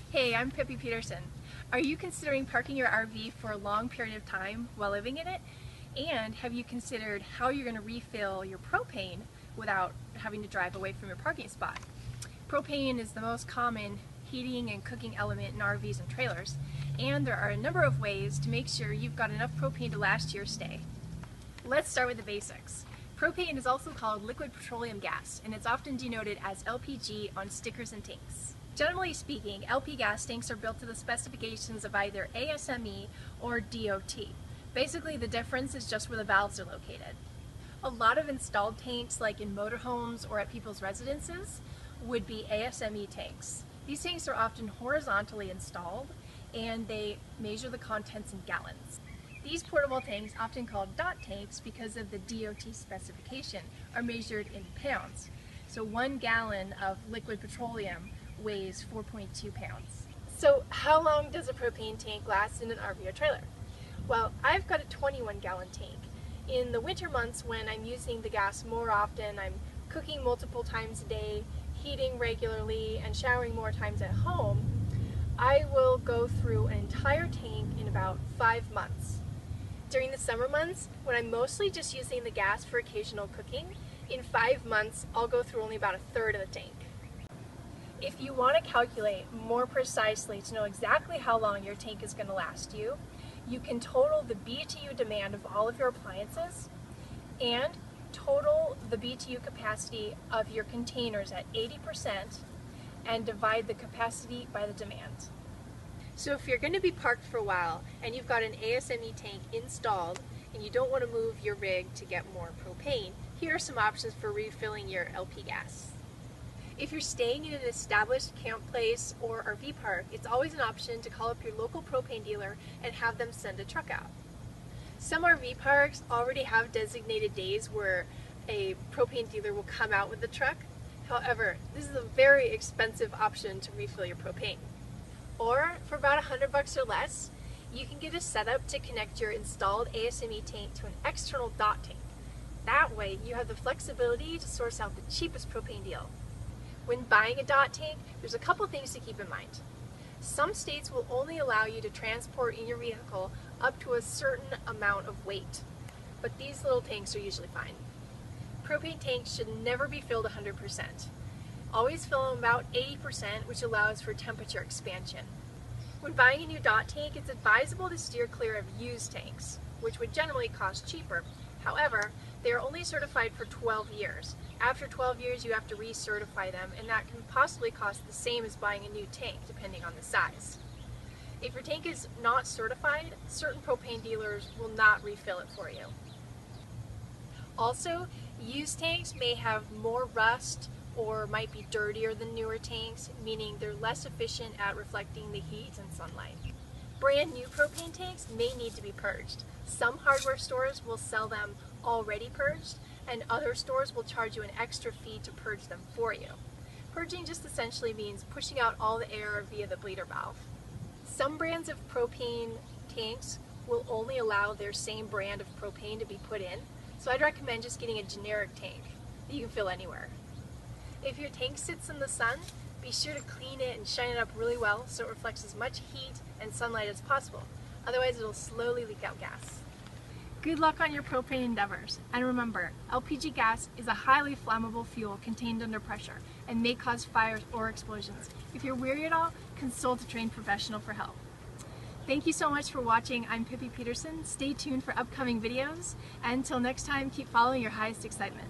Hey, I'm Pippi Peterson. Are you considering parking your RV for a long period of time while living in it? And have you considered how you're going to refill your propane without having to drive away from your parking spot? Propane is the most common heating and cooking element in RVs and trailers, and there are a number of ways to make sure you've got enough propane to last your stay. Let's start with the basics. Propane is also called liquid petroleum gas, and it's often denoted as LPG on stickers and tanks. Generally speaking, LP gas tanks are built to the specifications of either ASME or DOT. Basically, the difference is just where the valves are located. A lot of installed tanks, like in motorhomes or at people's residences, would be ASME tanks. These tanks are often horizontally installed, and they measure the contents in gallons. These portable tanks, often called DOT tanks because of the DOT specification, are measured in pounds. So 1 gallon of liquid petroleum weighs 4.2 pounds. So how long does a propane tank last in an RV or trailer? Well, I've got a 21-gallon tank. In the winter months when I'm using the gas more often, I'm cooking multiple times a day, heating regularly, and showering more times at home, I will go through an entire tank in about 5 months. During the summer months, when I'm mostly just using the gas for occasional cooking, in 5 months I'll go through only about a third of the tank. If you want to calculate more precisely to know exactly how long your tank is going to last you, you can total the BTU demand of all of your appliances and total the BTU capacity of your containers at 80% and divide the capacity by the demand. So if you're going to be parked for a while and you've got an ASME tank installed and you don't want to move your rig to get more propane, here are some options for refilling your LP gas. If you're staying in an established camp place or RV park, it's always an option to call up your local propane dealer and have them send a truck out. Some RV parks already have designated days where a propane dealer will come out with the truck. However, this is a very expensive option to refill your propane. Or for about $100 or less, you can get a setup to connect your installed ASME tank to an external DOT tank. That way, you have the flexibility to source out the cheapest propane deal. When buying a DOT tank, there's a couple things to keep in mind. Some states will only allow you to transport in your vehicle up to a certain amount of weight, but these little tanks are usually fine. Propane tanks should never be filled 100%. Always fill them about 80%, which allows for temperature expansion. When buying a new DOT tank, it's advisable to steer clear of used tanks, which would generally cost cheaper. However, they are only certified for 12 years. After 12 years, you have to recertify them, and that can possibly cost the same as buying a new tank, depending on the size. If your tank is not certified, certain propane dealers will not refill it for you. Also, used tanks may have more rust or might be dirtier than newer tanks, meaning they're less efficient at reflecting the heat and sunlight. Brand new propane tanks may need to be purged. Some hardware stores will sell them already purged, and other stores will charge you an extra fee to purge them for you. Purging just essentially means pushing out all the air via the bleeder valve. Some brands of propane tanks will only allow their same brand of propane to be put in, so I'd recommend just getting a generic tank that you can fill anywhere. If your tank sits in the sun, be sure to clean it and shine it up really well so it reflects as much heat and sunlight as possible. Otherwise, it'll slowly leak out gas. Good luck on your propane endeavors. And remember, LPG gas is a highly flammable fuel contained under pressure and may cause fires or explosions. If you're weary at all, consult a trained professional for help. Thank you so much for watching. I'm Pippi Peterson. Stay tuned for upcoming videos. And until next time, keep following your highest excitement.